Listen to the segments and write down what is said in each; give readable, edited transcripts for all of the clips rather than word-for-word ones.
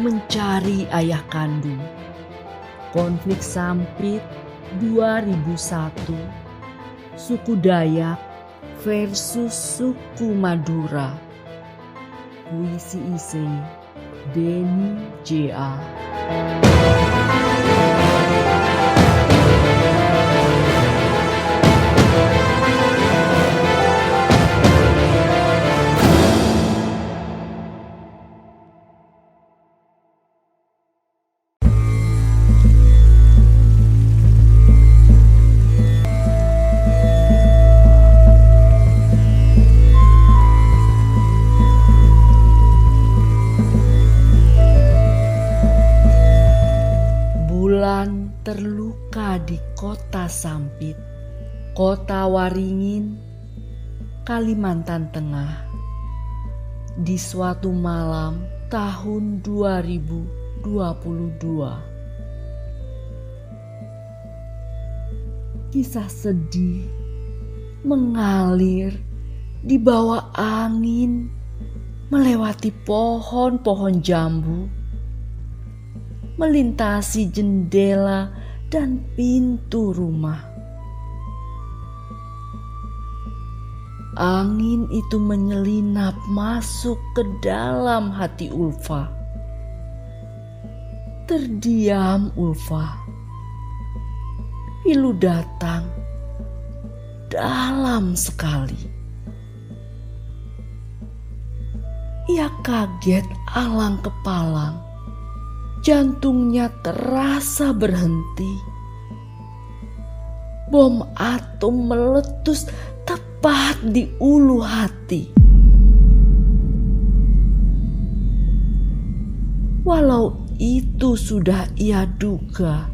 mencari ayah kandung. Konflik Sampit 2001, suku Dayak versus suku Madura. Puisi Isai, Denny J.A. Bulan terluka di kota Sampit, kota Waringin, Kalimantan Tengah, di suatu malam tahun 2022. Kisah sedih mengalir di bawah angin, melewati pohon-pohon jambu, melintasi jendela dan pintu rumah. Angin itu menyelinap masuk ke dalam hati Ulfa. Terdiam Ulfa. Pilu datang dalam sekali. Ia kaget alang kepalang. Jantungnya terasa berhenti. Bom atom meletus tepat di ulu hati. Walau itu sudah ia duga.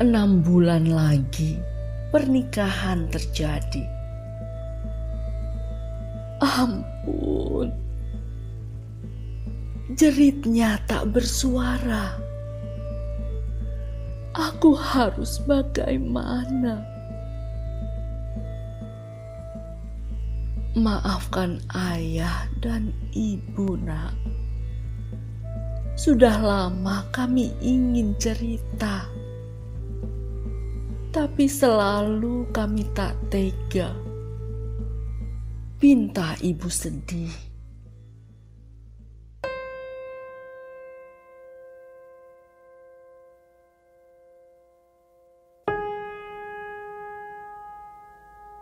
6 bulan lagi pernikahan terjadi. Ampun. Jeritnya tak bersuara. Aku harus bagaimana? Maafkan ayah dan ibu, nak. Sudah lama kami ingin cerita, tapi selalu kami tak tega. Pinta ibu sedih.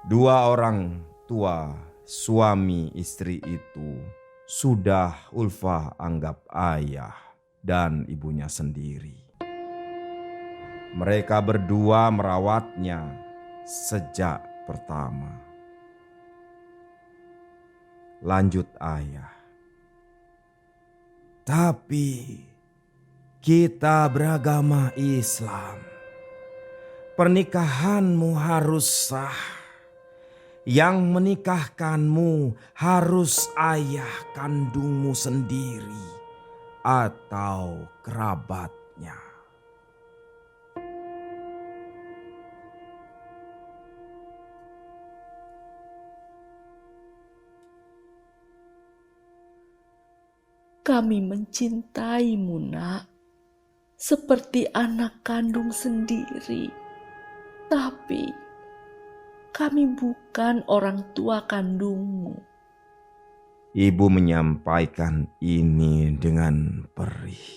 Dua orang tua suami istri itu sudah Ulfa anggap ayah dan ibunya sendiri. Mereka berdua merawatnya sejak pertama. Lanjut ayah. Tapi kita beragama Islam. Pernikahanmu harus sah. Yang menikahkanmu harus ayah kandungmu sendiri atau kerabatnya. Kami mencintaimu, nak, seperti anak kandung sendiri. Tapi kami bukan orang tua kandungmu. Ibu menyampaikan ini dengan perih.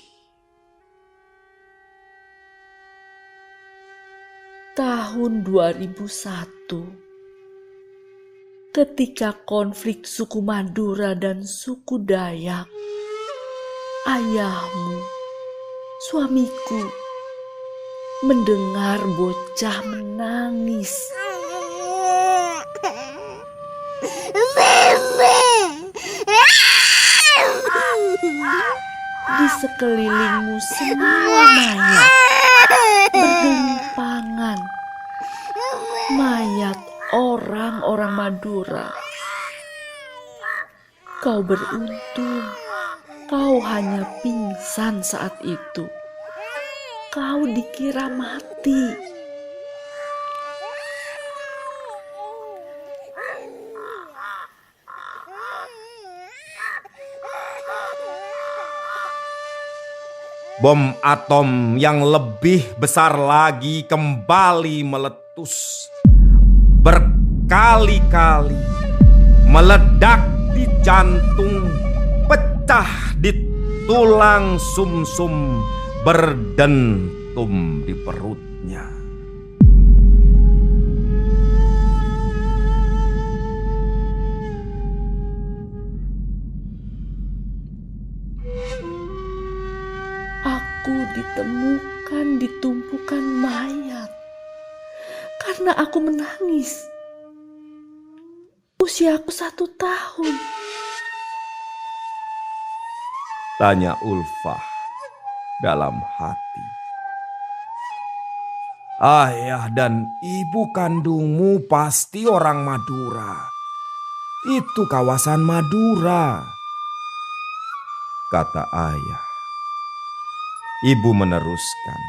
Tahun 2001, ketika konflik suku Madura dan suku Dayak, ayahmu, suamiku, mendengar bocah menangis. Di sekelilingmu semua mayat bergelimpangan. Mayat orang-orang Madura. Kau beruntung. Kau hanya pingsan saat itu. Kau dikira mati. Bom atom yang lebih besar lagi kembali meletus. Berkali-kali meledak di jantung, pecah di tulang sumsum, berdentum di perutnya. Aku ditemukan di tumpukan mayat karena aku menangis. Usiaku 1 tahun. Tanya Ulfah dalam hati. Ayah dan ibu kandungmu pasti orang Madura. Itu kawasan Madura, kata ayah. Ibu meneruskan.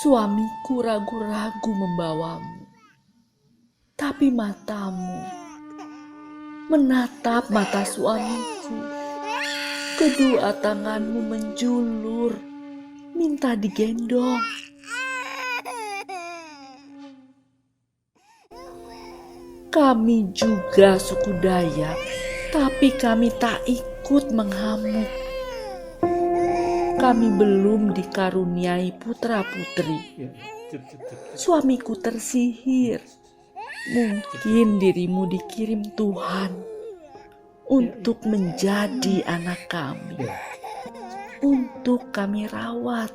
Suamiku ragu-ragu membawamu, tapi matamu menatap mata suamiku. Kedua tanganmu menjulur, minta digendong. Kami juga suku Dayak, tapi kami tak ikut menghamuk. Kami belum dikaruniai putra-putri. Suamiku tersihir. Mungkin dirimu dikirim Tuhan untuk menjadi anak kami, untuk kami rawat.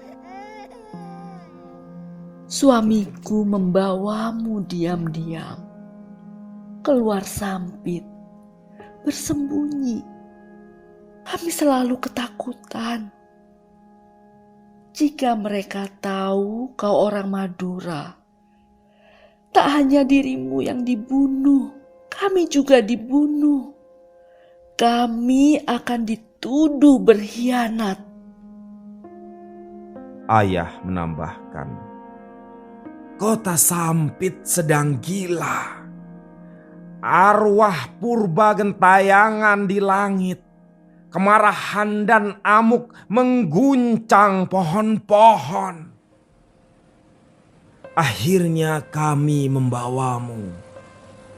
Suamiku membawamu diam-diam keluar sampit, bersembunyi. Kami selalu ketakutan. Jika mereka tahu kau orang Madura, tak hanya dirimu yang dibunuh, kami juga dibunuh. Kami akan dituduh berkhianat. Ayah menambahkan, kota Sampit sedang gila. Arwah purba gentayangan di langit. Kemarahan dan amuk mengguncang pohon-pohon. Akhirnya kami membawamu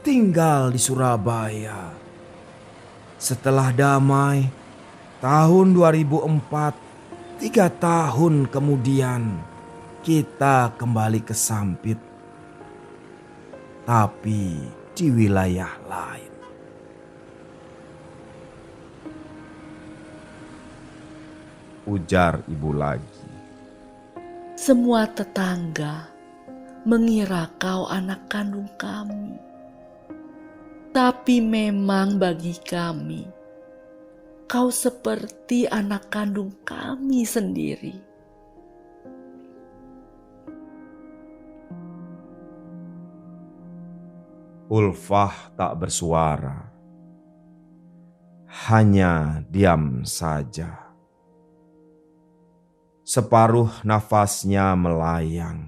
tinggal di Surabaya. Setelah damai tahun 2004, 3 tahun kemudian kita kembali ke Sampit. Tapi di wilayah lain. Ujar ibu lagi. Semua tetangga mengira kau anak kandung kami. Tapi memang bagi kami, kau seperti anak kandung kami sendiri. Ulfah tak bersuara. Hanya diam saja. Separuh nafasnya melayang.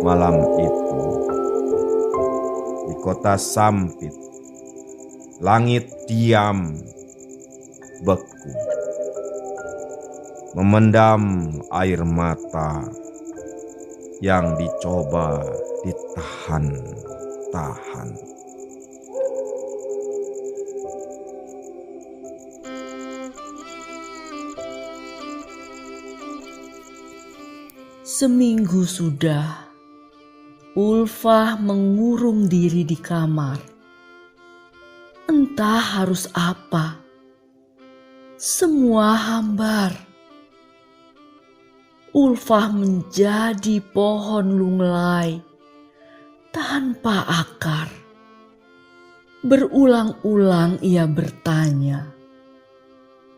Malam itu, di kota Sampit, langit diam, beku, memendam air mata yang dicoba ditahan-tahan. Seminggu sudah Ulfah mengurung diri di kamar. Entah harus apa. Semua hambar. Ulfah menjadi pohon lunglai tanpa akar. Berulang-ulang ia bertanya,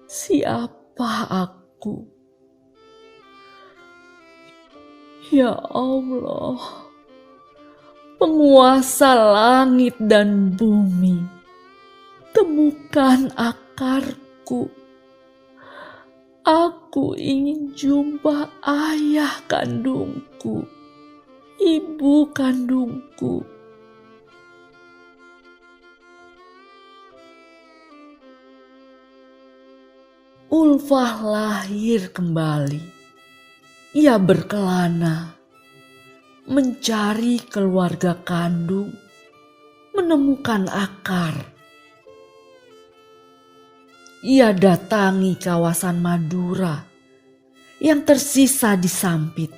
"Siapa aku?" Ya Allah, penguasa langit dan bumi, temukan akarku. Aku ingin jumpa ayah kandungku ibu kandungku. Ulfah lahir kembali. Ia berkelana, mencari keluarga kandung, menemukan akar. Ia datangi kawasan Madura yang tersisa di Sampit.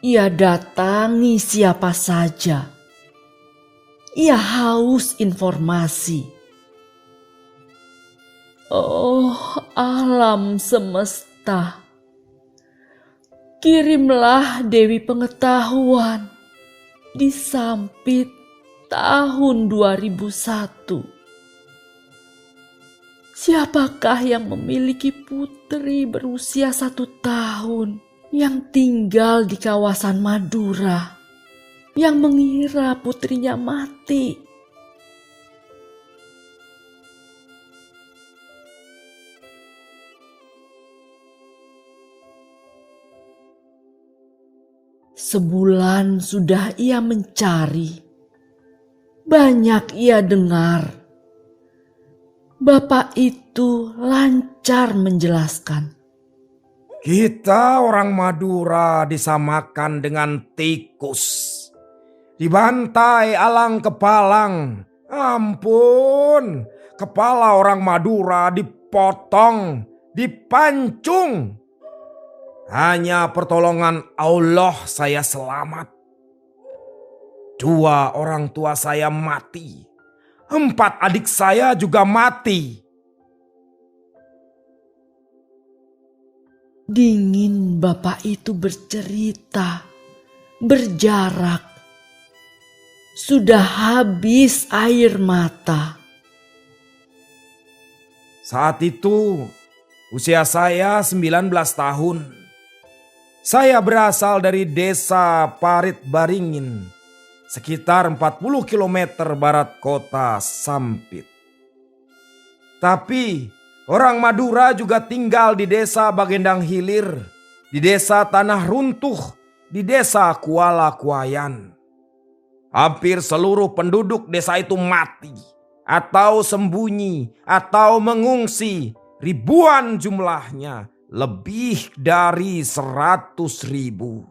Ia datangi siapa saja. Ia haus informasi. Oh alam semesta, kirimlah Dewi Pengetahuan di Sampit tahun 2001. Siapakah yang memiliki putri berusia 1 tahun yang tinggal di kawasan Madura, yang mengira putrinya mati? Sebulan sudah ia mencari. Banyak ia dengar. Bapak itu lancar menjelaskan. Kita orang Madura disamakan dengan tikus. Dibantai alang kepalang. Ampun, kepala orang Madura dipotong, dipancung. Hanya pertolongan Allah saya selamat. 2 orang tua saya mati. 4 adik saya juga mati. Dingin bapak itu bercerita, berjarak. Sudah habis air mata. Saat itu usia saya 19 tahun. Saya berasal dari desa Parit Baringin, sekitar 40 km barat kota Sampit. Tapi orang Madura juga tinggal di desa Bagendang Hilir, di desa Tanah Runtuh, di desa Kuala Kuayan. Hampir seluruh penduduk desa itu mati, atau sembunyi, atau mengungsi. Ribuan jumlahnya, lebih dari 100.000.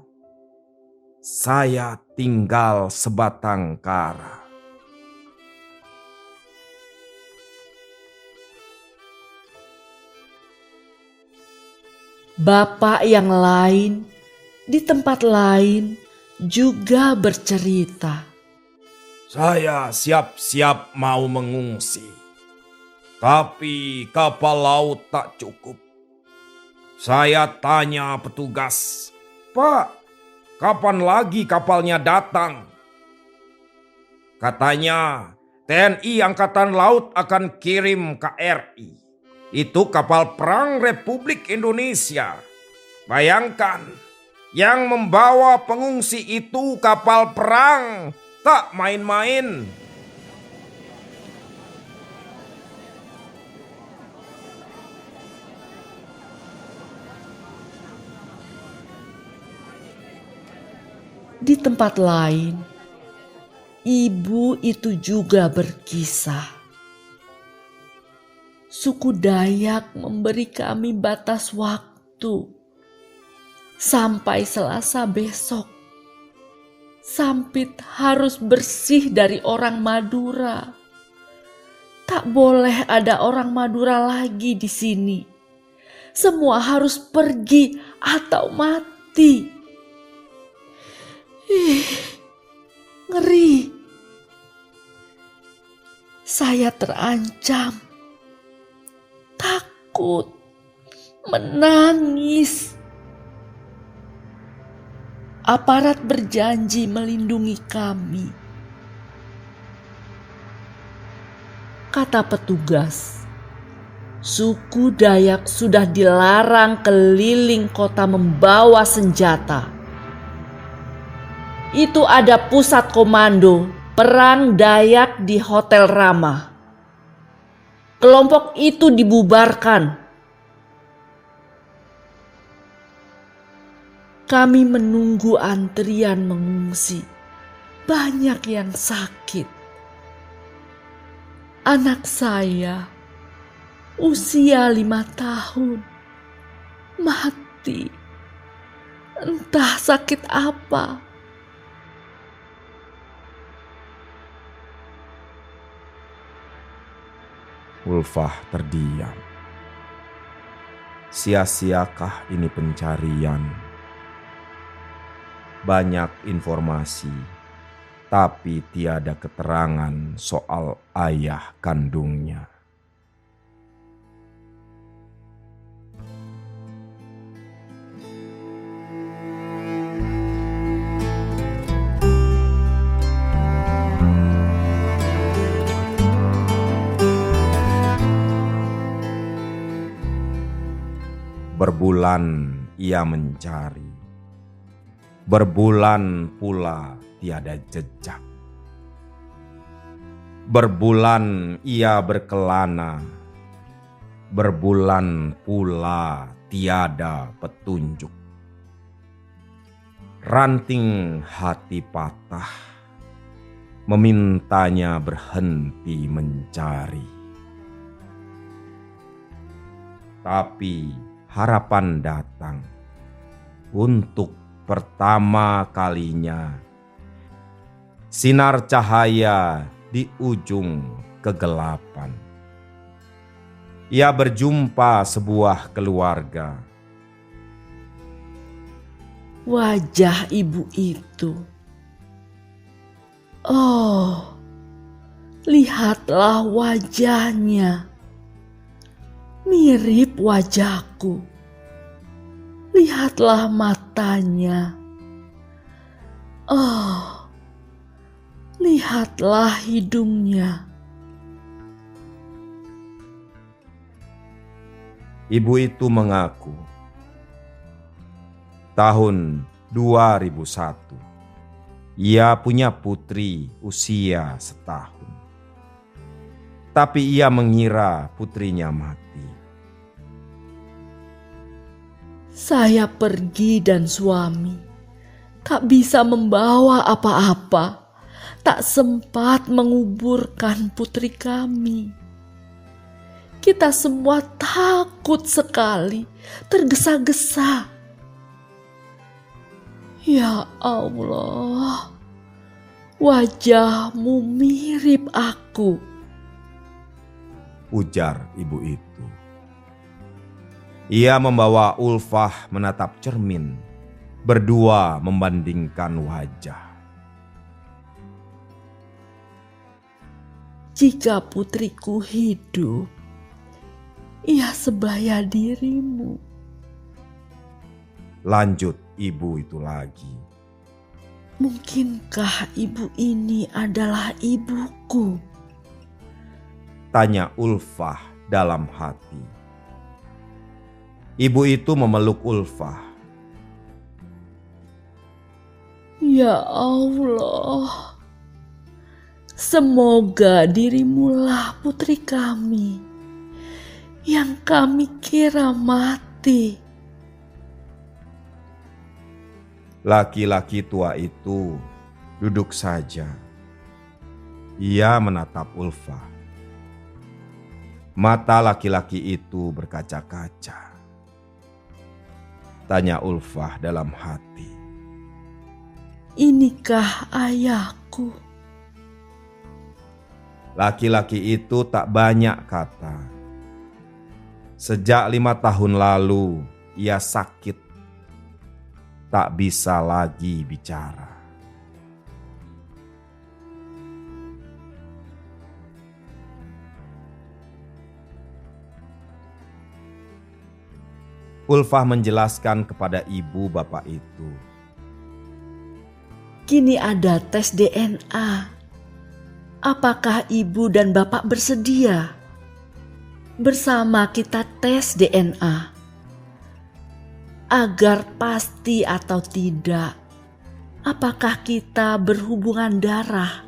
Saya tinggal sebatang kara. Bapak yang lain di tempat lain juga bercerita. Saya siap-siap mau mengungsi. Tapi kapal laut tak cukup. Saya tanya petugas, "Pak, kapan lagi kapalnya datang?" Katanya, TNI Angkatan Laut akan kirim KRI. Itu kapal perang Republik Indonesia. Bayangkan, yang membawa pengungsi itu kapal perang, tak main-main. Di tempat lain, ibu itu juga berkisah. Suku Dayak memberi kami batas waktu sampai Selasa besok. Sampit harus bersih dari orang Madura. Tak boleh ada orang Madura lagi di sini. Semua harus pergi atau mati. Ngeri. Saya terancam, takut, menangis. Aparat berjanji melindungi kami. Kata petugas, suku Dayak sudah dilarang keliling kota membawa senjata. Itu ada pusat komando perang Dayak di Hotel Rama. Kelompok itu dibubarkan. Kami menunggu antrian mengungsi. Banyak yang sakit. Anak saya usia 5 tahun mati. Entah sakit apa. Ulfah terdiam. Sia-siakah ini pencarian? Banyak informasi, tapi tiada keterangan soal ayah kandungnya. Berbulan ia mencari, berbulan pula tiada jejak. Berbulan ia berkelana, berbulan pula tiada petunjuk. Ranting hati patah, memintanya berhenti mencari. Tapi harapan datang untuk pertama kalinya. Sinar cahaya di ujung kegelapan. Ia berjumpa sebuah keluarga. Wajah ibu itu. Oh, lihatlah wajahnya. Mirip wajahku. Lihatlah matanya. Oh, lihatlah hidungnya. Ibu itu mengaku, tahun 2001, ia punya putri usia setahun. Tapi ia mengira putrinya mati. Saya pergi dan suami tak bisa membawa apa-apa, tak sempat menguburkan putri kami. Kita semua takut sekali, tergesa-gesa. Ya Allah, wajahmu mirip aku, ujar ibu itu. Ia membawa Ulfah menatap cermin, berdua membandingkan wajah. Jika putriku hidup, ia sebaya dirimu. Lanjut ibu itu lagi. Mungkinkah ibu ini adalah ibuku? Tanya Ulfah dalam hati. Ibu itu memeluk Ulfah. Ya Allah, semoga dirimulah putri kami yang kami kira mati. Laki-laki tua itu duduk saja. Ia menatap Ulfah. Mata laki-laki itu berkaca-kaca. Tanya Ulfah dalam hati. Inikah ayahku? Laki-laki itu tak banyak kata. Sejak 5 tahun lalu ia sakit. Tak bisa lagi bicara. Ulfah menjelaskan kepada ibu bapak itu. Kini ada tes DNA. Apakah ibu dan bapak bersedia? Bersama kita tes DNA. Agar pasti atau tidak, apakah kita berhubungan darah?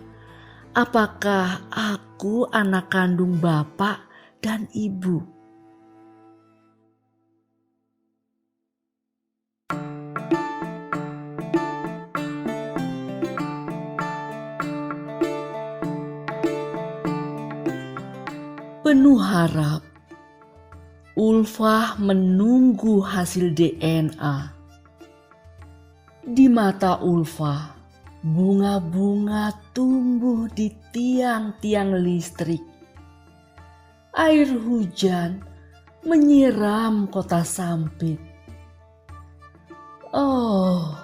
Apakah aku anak kandung bapak dan ibu? Penuh harap, Ulfah menunggu hasil DNA. Di mata Ulfah, bunga-bunga tumbuh di tiang-tiang listrik. Air hujan menyiram kota Sampit. Oh,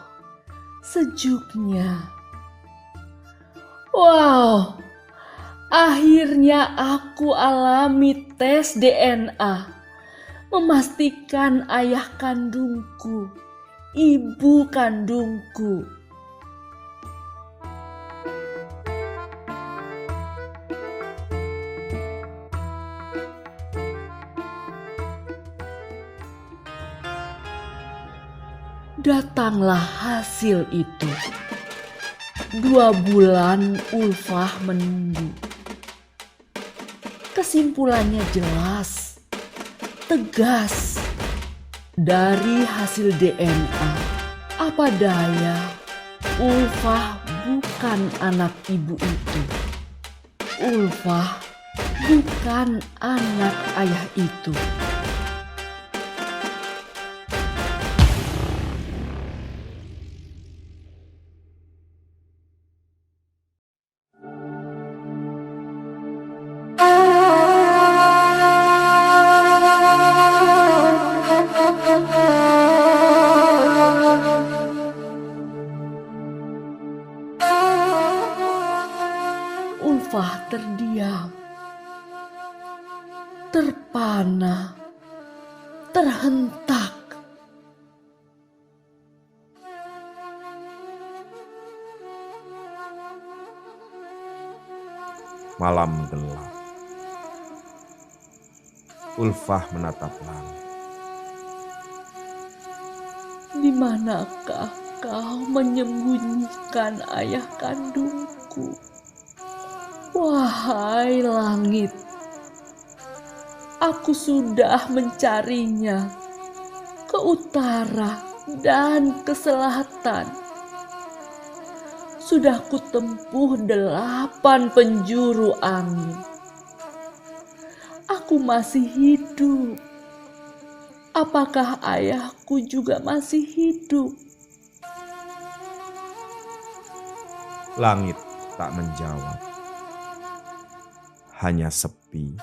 sejuknya. Wow, akhirnya aku alami tes DNA. Memastikan ayah kandungku, ibu kandungku. Datanglah hasil itu. 2 bulan Ulfah menunggu. Kesimpulannya jelas, tegas. Dari hasil DNA, apa daya, Ulfah bukan anak ibu itu. Ulfah bukan anak ayah itu. Ulfah terdiam, terpana, terhentak. Malam gelap. Ulfah menatap langit. Di manakah kau menyembunyikan ayah kandungku? Wahai langit, aku sudah mencarinya ke utara dan ke selatan. Sudah kutempuh 8 penjuru angin. Aku masih hidup. Apakah ayahku juga masih hidup? Langit tak menjawab. Hanya sepi,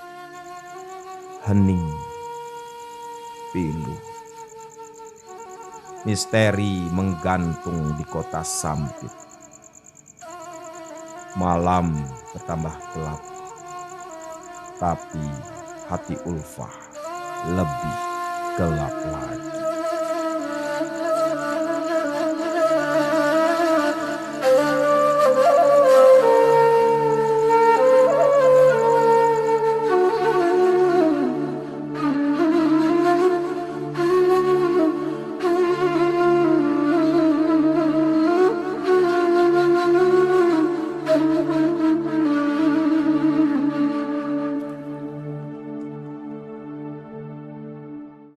hening, pilu. Misteri menggantung di kota Sampit. Malam bertambah gelap, tapi hati Ulfah lebih gelap lagi.